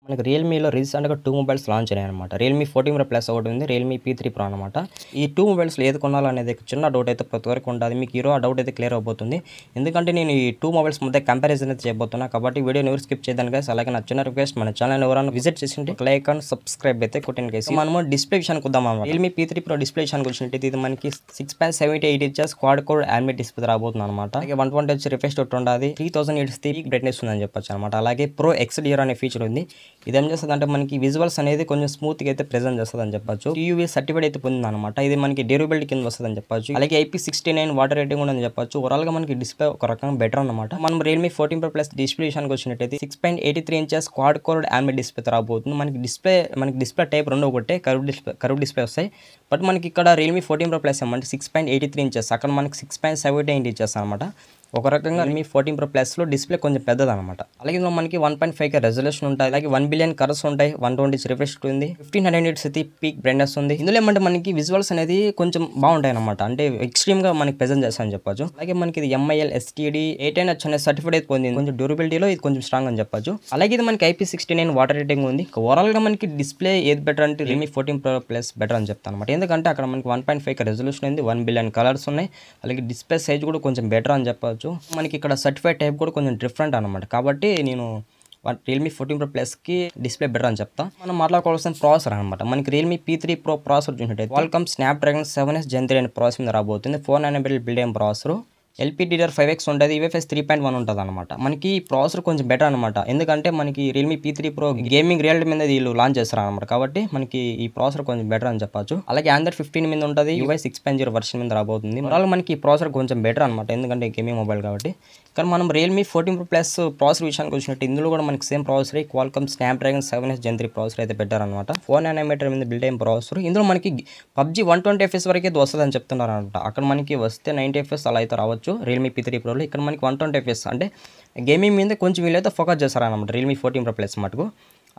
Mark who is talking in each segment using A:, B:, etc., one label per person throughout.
A: మనకి రియల్మీలో రీసెంట్‌గా 2 మొబైల్స్ లాంచ్ అయ్యాయన్నమాట. రియల్మీ 14 ప్రో ప్లస్ ఒకటి ఉంది. రియల్మీ P3 ప్రో అనమాట. ఈ 2 మొబైల్స్‌లో ఏది కొనాలనేది చిన్న డౌట్ అయితే ప్రతి ఒక్కరికి ఉంటది. మీకు ఈరోజు ఆ డౌట్ అయితే క్లియర్ అవబోతుంది. ఎందుకంటే నేను ఈ 2 మొబైల్స్ మధ్య కంపారిజన్ అయితే చేయబోతున్నా. కాబట్టి వీడియోని ఎవరు స్కిప్ చేయొద్దండి గైస్. అలాగే నా చిన్న రిక్వెస్ట్ మన ఛానల్ ఎవరైనా విజిట్ చేసింటే లైక్ అండ్ సబ్స్క్రైబ్ అయితే కొట్టండి గైస్. మనము డిస్ప్లే విషయానికి వద్దాం అన్నమాట. రియల్మీ P3 ప్రో డిస్ప్లే విషయానికి వచ్చినట్టయితే ఇది మనకి 6.78 inches quad core AMOLED display రాబోతుంది అనమాట. అలాగే 120 Hz రిఫ్రెష్ రేట్ ఉండాలి. 3000 nits పీక్ బ్రైట్నెస్ ఉందని చెప్పొచ్చు అనమాట. అలాగే ప్రో XDR అనే ఫీచర్ ఉంది. ఇది ఏం చేస్తుందంటే మనకి విజువల్స్ అనేది కొంచెం స్మూత్ గా అయితే ప్రెజెంట్ చేస్తుంది అని చెప్పొచ్చు. TUV సర్టిఫైడ్ అయితే పొందింది అనమాట. ఇది మనకి డ్యూరబిలిటీ కింద వస్తుంది అని చెప్పొచ్చు. అలాగే IP69 వాటర్ రేటింగ్ ఉందని చెప్పొచ్చు. ఓవరాల్ గా మనకి డిస్ప్లే ఒక రకంగా బెటర్ అనమాట. మనం రియల్మీ 14 ప్రో ప్లస్ డిస్ప్లే విషయానికి వచ్చినట్టయితే 6.83 inches quad core AMOLED display రాబోతుంది. మనకి డిస్ప్లే టైప్ రెండు ఒకటే కర్వ్ డిస్ప్లే వస్తాయి. బట్ మనకి ఇక్కడ రియల్మీ 14 ప్రో ప్లస్ ఏమంటే 6.83 ఇంచెస్, అక్కడ మనకి 6.78 ఇంచెస్ అనమాట. ఒక రకంగా మీ 14 ప్రో ప్లస్లో డిస్ప్లే కొంచెం పెద్దదన్నమాట. అలాగే ఇందులో మనకి 1.5K రెజల్యూషన్ ఉంటాయి. అలాగే 1 బిలియన్ కలర్స్ ఉంటాయి. 120 రిఫ్రెష్ ఉంది. 1500 nits అయితే పీక్ బ్రైట్నెస్ ఉంది. ఇందులో ఏమంటే మనకి విజువల్స్ అనేది కొంచెం బాగుంటాయి అనమాట. అంటే ఎక్స్ట్రీమ్ గా మనకి ప్రెజెంట్ చేస్తామని చెప్పొచ్చు. అలాగే మనకి ఇది MIL STD 8H అనే సర్టిఫైడ్ అయితే పొందింది. కొంచెం డ్యూరబిలిటీలో ఇది కొంచెం స్ట్రాంగ్ అని చెప్పొచ్చు. అలాగే ఇది మనకి IP69 వాటర్ రేటింగ్ ఉంది. ఓవరాల్ గా మనకి డిస్ప్లే ఏది బెటర్ అంటే రియల్మీ 14 ప్రో ప్లస్ బెటర్ అని చెప్తాను అనమాట. ఎందుకంటే అక్కడ మనకి 1.5K రెజల్యూషన్ ఉంది. 1 బిలియన్ కలర్స్ ఉన్నాయి. అలాగే డిస్ప్లే సైజ్ కూడా కొంచెం బెటర్ అని చెప్పొచ్చు. మనకి ఇక్కడ సర్టిఫైడ్ టైప్ కూడా కొంచెం డిఫరెంట్ అనమాట. కాబట్టి నేను రియల్మీ 14 ప్రో ప్లస్కి డిస్ప్లే బెటర్ అని చెప్తా. మనం మాట్లాడుకోవాల్సిన ప్రాసెసర్ అనమాట. మనకి రియల్మీ P3 ప్రో ప్రాసెసర్ చూసినట్టయితే క్వాల్కామ్ స్నాప్డ్రాగన్ 7S Gen 3 అనే ప్రాసెసర్ మీద రాబోతుంది. 4 nanometer బిల్డ్ అయిన ప్రాసెసర్. LPDDR5X ఉంటుంది. UFS 3.1 ఉంటుంది అనమాట. మనకి ఈ ప్రాసెసర్ కొంచెం బెటర్ అనమాట. ఎందుకంటే మనకి Realme P3 pro gaming realty మీద వీళ్ళు లాంచ్ చేస్తారు అనమాట. కాబట్టి మనకి ఈ ప్రాసెసర్ కొంచెం బెటర్ అని చెప్పొచ్చు. అలాగే Android 15 మీద ఉంటుంది. UI 6.0 వర్షన్ మీద రాబోతుంది. ఓవరాల్ మనకి ఈ ప్రాసెసర్ కొంచెం బెటర్ అనమాట. ఎందుకంటే గేమింగ్ మొబైల్ కాబట్టి. కానీ మనం రియల్మీ 14 ప్రో ప్లస్ ప్రాసెసర్ విషయానికి వచ్చినట్టు ఇందులో కూడా మనకి same processor Qualcomm Snapdragon 7S Gen 3 processor అయితే బెటర్ అనమాట. 4 nanometer మీద బిల్డ్ అయిన ప్రాసెసర్. ఇందులో మనకి PUBG 120 FPS వరకు అయితే వస్తుంది అని చెప్తున్నారు అనమాట. అక్కడ మనకి వస్తే 90 FPS అలా అయితే రావచ్చు రియల్మీ P3 ప్రోలో. ఇక్కడ మనకి 120 FPS అంటే గేమింగ్ మీద కొంచెం వీళ్ళైతే ఫోకస్ చేస్తారనమాట రియల్మీ 14 ప్రో ప్లస్ మటుకు.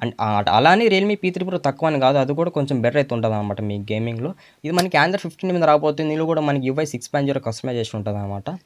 A: అండ్ అలానే రియల్మీ P3 ప్రో తక్కువ అని కాదు, అది కూడా కొంచెం బెటర్ అయితే ఉంటుంది అనమాట మీ గేమింగ్లో. ఇది మనకి Android 15 మీద రాబోతుంది. ఇందులో కూడా మనకి UI 6.0 కస్టమైజేషన్ ఉంటుంది అనమాట.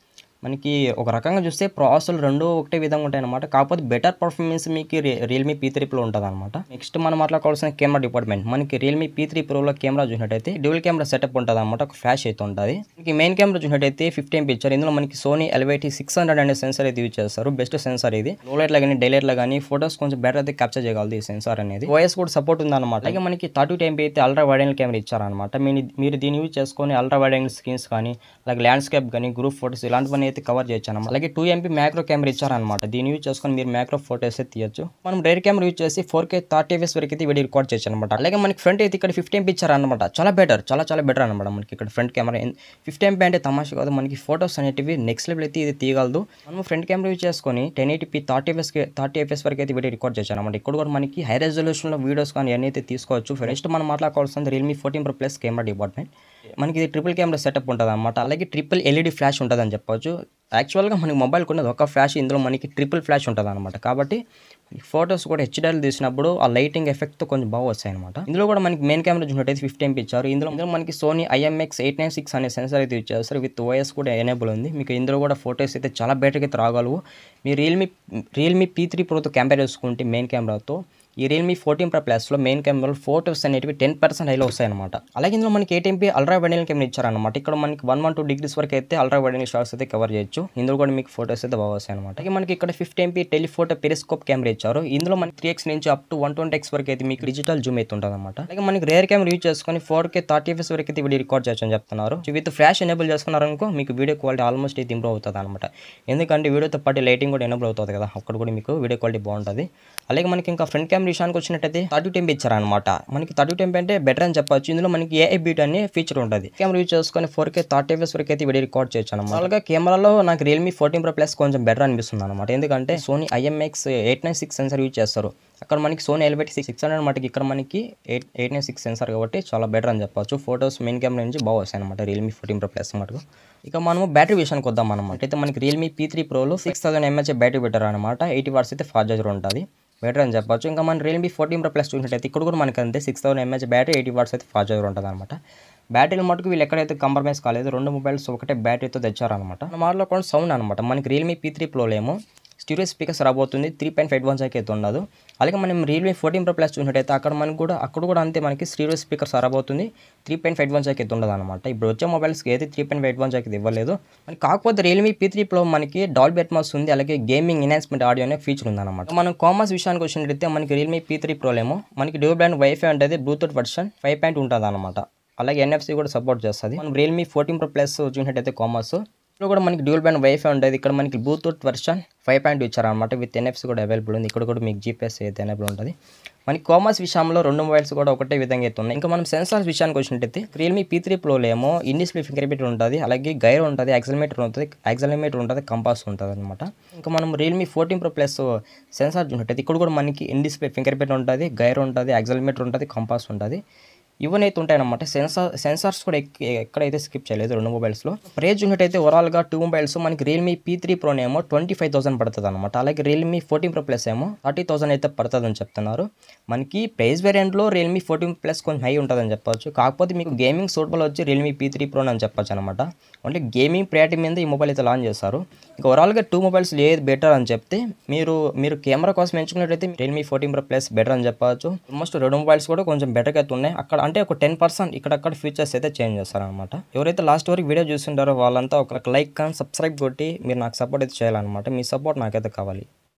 A: మనకి ఒక రకంగా చూస్తే ప్రాసెసర్లు రెండు ఒకటే విధంగా ఉంటాయి అనమాట. కాకపోతే బెటర్ పర్ఫార్మెన్స్ మీకు రియల్మీ P3 ప్రో ఉంటుంది అనమాట. నెక్స్ట్ మనం మాట్లాడుకోవాల్సిన కెమెరా డిపార్ట్మెంట్. మనకి రియల్మీ P3 ప్రోలో కెమెరా చూసినట్టయితే డ్యూయల్ కెమెరా సెటప్ ఉంటుంది అనమాట. ఒక ఫ్లాష్ అయితే ఉంటుంది. మనకి మెయిన్ కెమెరా చూసినట్టయితే 15 పిక్చర్. ఇందులో మనకి సోనీ LYT 600 అనే సెన్సార్ అయితే యూజ్ చేస్తారు. బెస్ట్ సెన్సార్ ఇది. లో లైట్లో కానీ డే లైట్లో కానీ ఫోటోస్ కొంచెం బెటర్ అయితే క్యాప్చర్ చేయగలదు ఈ సెన్సార్ అనేది. OS కూడా సపోర్ట్ ఉందన్నమాట. అలాగే మనకి 32MP అయితే అల్ట్రా వైడ్ యాంగిల్ కెమెరా ఇచ్చారనమాట. మీరు దీన్ని యూజ్ చేసుకొని అల్ట్రా వైడ్ యాంగిల్ స్క్రీన్స్ కానీ అలాగే ల్యాండ్స్కేప్ కానీ గ్రూప్ ఫోటోస్ ఇలాంటివన్నీ అయితే కవర్ చేయొచ్చు అనమాట. అలాగే 2MP మ్యాక్రో కెమెరా ఇచ్చారనమాట. దీన్ని యూజ్ చేసుకొని మీరు మ్యాక్రో ఫోటోస్ అయితే తీయచ్చు. మనం రేర్ కెమెరా యూజ్ చేసి 4K 30 FPS వరకు అయితే వీడియో రికార్డ్ చేయొచ్చు అనమాట. అలాగే మనకి ఫ్రంట్ అయితే ఇక్కడ 15MP ఇచ్చారనమాట. చాలా బెటర్ అనమాట. మనకి ఇక్కడ ఫ్రంట్ కెమెరా 15MP అంటే తమాషా కాదు. మనకి ఫోటోస్ అనేటివి నెక్స్ట్ లెవెల్ అయితే ఇది తీయగలదు. మనం ఫ్రంట్ కెమెరా యూజ్ చేసుకొని 1080p 30 FPS వరకు అయితే వీడియో రికార్డ్ చేయొచ్చు అనమాట. ఇక్కడ కూడా మనకి హై రెజల్యూషన్లో వీడియోస్ కానీ అన్నీ అయితే తీసుకోవచ్చు. నెక్స్ట్ మనం మాట్లాడుకోవాల్సింది Realme 14 pro plus camera department. మనకి ఇది ట్రిపుల్ కెమెరా సెటప్ ఉంటుంది అనమాట. అలాగే ట్రిపుల్ LED ఫ్లాష్ ఉంటుంది అని చెప్పొచ్చు. యాక్చువల్గా మనకి మొబైల్ కొన్నది ఒక ఫ్లాష్, ఇందులో మనకి ట్రిపుల్ ఫ్లాష్ ఉంటుంది అనమాట. కాబట్టి ఫోటోస్ కూడా HDR తీసినప్పుడు ఆ లైటింగ్ ఎఫెక్ట్తో కొంచెం బాగా వస్తాయి అనమాట. ఇందులో కూడా మనకి మెయిన్ కెమెరా చూసినట్టయితే 15MP ఇచ్చారు. ఇందులో మనకి సోనీ IMX896 అనే సెన్సార్ అయితే యూజ్ చేస్తారు. విత్ OS కూడా ఎనేబుల్ ఉంది. మీకు ఇందులో కూడా ఫోటోస్ అయితే చాలా బెటర్గా అయితే రాగలవు. మీరు రియల్మీ P3 ప్రోతో కంపేర్ చేసుకుంటే మెయిన్ కెమెరాతో ఈ రియల్మీ 14 ప్రో ప్లస్లో మెయిన్ కెమెరాలో ఫోటోస్ అనేటివి 10% హైలో వస్తాయన్నమాట. అలాగే ఇందులో మనకి 8MP ultra wide angle camera ఇచ్చారనమాట. ఇక్కడ మనకి 112 degrees వరకు అయితే అల్ట్రా వైడ్ యాంగిల్ షాట్స్ అయితే కవర్ చేయొచ్చు. ఇందులో కూడా మీకు ఫోటోస్ అయితే బాగా వస్తాయి అనమాట. అలాగే మనకి ఇక్కడ 50MP టెలిఫోటో పెరిస్కోప్ కెమెరా ఇచ్చారు. ఇందులో మనకి 3x నుంచి అప్ టు 120x వరకు అయితే మీకు డిజిటల్ జూమ్ అయితే ఉంటుంది అనమాట. అలాగే మనకి రేర్ కెమెరా యూజ్ చేసుకొని 4K 30 FPS వరకు అయితే వీడియో రికార్డ్ చేయొచ్చు అని చెప్తున్నారు. విత్ ఫ్లాష్ ఎనేబుల్ చేసుకున్నారనుకో మీకు వీడియో క్వాలిటీ ఆల్మోస్ట్ అయితే ఇంప్రూవ్ అవుతుంది అనమాట. ఎందుకంటే వీడియోతో పాటు లైటింగ్ కూడా ఎనేబుల్ అవుతుంది కదా, అక్కడ కూడా మీకు వీడియో క్వాలిటీ బాగుంటుంది. అలాగే మనకి ఇంకా ఫ్రంట్ కెమెరా విషయానికి వచ్చినట్టయితే 32MP ఇచ్చారనమాట. మనకి 32MP అంటే బెటర్ అని చెప్పొచ్చు. ఇందులో మనకి AI బీట్ అనే ఫీచర్ ఉంటుంది. కెమెరా యూజ్ చేసుకొని 4K 30 FPS వరకు అయితే వీడియో రికార్డ్ చేయొచ్చు అనమాట. అలాగే కెమెరాలో నాకు రియల్మీ 14 ప్రో ప్లస్ కొంచెం బెటర్ అనిపిస్తుంది అనమాట. ఎందుకంటే సోనీ IMX896 సెన్సార్ యూజ్ చేస్తారు. అక్కడ మనకి సోనీ LYT 600 మటుకు ఇక్కడ మనకి 896 సెన్సార్ కాబట్టి చాలా బెటర్ అని చెప్పొచ్చు. ఫోటోస్ మెయిన్ కెమెరా నుంచి బాగా వస్తాయి అనమాట రియల్మీ 14 ప్రో ప్లస్ మటుకు. ఇక మనము బ్యాటరీ విషయానికి వద్దాం అనమాట. అయితే మనకి Realme P3 ప్రోలో 6000 mAh battery better అనమాట. 80 watts అయితే ఫాస్ట్ చార్జర్ ఉంటుంది. బెటర్ అని చెప్పొచ్చు. ఇంకా మన రియల్మీ 14 ప్రో ప్లస్ చూసినట్టయితే ఇక్కడ కూడా మనకి అంతే 6000 mAh బ్యాటరీ 80 watts అయితే ఫాస్ట్ చార్జర్ ఉంటుంది అనమాట. బ్యాటరీల మటుకు వీళ్ళు ఎక్కడైతే కాంప్రమైజ్ కాలేదు. రెండు మొబైల్స్ ఒకటే బ్యాటరీతో తెచ్చారనమాట. మన మాటలో కూడా సౌండ్ అనమాట. మనకి రియల్మీ P3 ప్రోలో ఏమో స్టీరియో స్పీకర్స్ రాబోతుంది. 3.5 జాక్ అయితే ఉండదు. అలాగే మనం రియల్మీ 14 Pro Plus చూసినట్టయితే అక్కడ కూడా అంతే మనకి స్టీరియో స్పీకర్స్ రాబోతుంది. 3.5 జాక్ అయితే ఉండదు అనమాట. ఇప్పుడు వచ్చే మొబైల్స్కి అయితే 3.5 జాక్ అయితే ఇవ్వలేదు. మరి కాకపోతే రియల్మీ P3 Pro మనకి డాల్బీ అట్మాస్ ఉంది. అలాగే గేమింగ్ ఎన్హాన్స్మెంట్ ఆడియో అనే ఫీచర్ ఉందన్నమాట. మనం కామర్స్ విషయానికి వచ్చినట్టయితే మనకి రియల్మీ P3 Pro ఏమో మనకి డ్యూయల్ బ్యాండ్ వైఫై ఉంటుంది. బ్లూటూత్ వర్షన్ 5 ఉంటుంది అనమాట. అలాగే NFC కూడా సపోర్ట్ చేస్తుంది. మనం రియల్మీ 14 Pro Plus చూసినట్టయితే కామర్స్ ఇక్కడ కూడా మనకి డ్యూయల్ బ్యాండ్ వైఫై ఉంటుంది. ఇక్కడ మనకి బ్లూటూత్ వర్షన్ 5 ఇచ్చారనమాట. విత్ NFC కూడా అవైలబుల్ ఉంది. ఇక్కడ కూడా మీకు GPS అయితే ఎనేబుల్ ఉంటుంది. మనకి కామర్స్ విషయంలో రెండు మొబైల్స్ కూడా ఒకటే విధంగా అయితే ఉన్నాయి. ఇంకా మనం సెన్సార్స్ విషయానికి వచ్చినట్టయితే రియల్మీ P3 Pro ఏమో ఇన్ డిస్ప్లే ఫింగర్ ప్రింట్ ఉంటుంది. అలాగే గైర్ ఉంటుంది, యాక్సిలమీటర్ ఉంటుంది, కంపాస్ ఉంటుంది అనమాట. ఇంకా మనం రియల్మీ 14 Pro Plus సెన్సార్ చూసినట్టయితే ఇక్కడ కూడా మనకి ఇన్ డిస్ప్లే ఫింగర్ ప్రింట్ ఉంటుంది, గైర్ ఉంటుంది, యాక్సిలమీటర్ ఉంటుంది, కంపాస్ ఉంటుంది. ఇవన్నీ అయితే ఉంటాయన్నమాట. సెన్సార్స్ కూడా ఎక్కడైతే స్కిప్ చేయలేదు రెండు మొబైల్స్లో. ప్రైస్ చూసినట్టయితే ఓవరాల్గా టూ మొబైల్స్ మనకి రియల్మీ P3 Pro ఏమో 25,000 పడుతుంది అనమాట. అలాగే రియల్మీ 14 Pro Plus ఏమో 30,000 అయితే పడుతుంది అని చెప్తున్నారు. మనకి ప్రైస్ వేరియంట్లో రియల్మీ 14 Plus కొంచెం హై ఉంటుందని చెప్పొచ్చు. కాకపోతే మీకు గేమింగ్ సూటబుల్ వచ్చి రియల్మీ P3 Pro అని చెప్పొచ్చు అనమాట. ఓన్లీ గేమింగ్ ప్రయారిటీ మీద ఈ మొబైల్ అయితే లాంచ్ చేస్తారు. ఇంకా ఓవరాల్గా టూ మొబైల్స్ ఏది బెటర్ అని చెప్తే మీరు కెమెరా కోసం ఎంచుకున్నట్టయితే రియల్మీ 14 Pro Plus బెటర్ అని చెప్పవచ్చు. ఆల్మోస్ట్ రెండు మొబైల్స్ కూడా కొంచెం బెటర్గా అయితే ఉన్నాయి. అక్కడ అంటే ఒక 10% ఇక్కడక్కడ ఫీచర్స్ అయితే చేంజ్ చేస్తారనమాట. ఎవరైతే లాస్ట్ వరకు వీడియో చూస్తుంటారో వాళ్ళంతా ఒక లైక్ కానీ సబ్స్క్రైబ్ కొట్టి మీరు నాకు సపోర్ట్ అయితే చేయాలన్నమాట. మీ సపోర్ట్ నాకైతే కావాలి.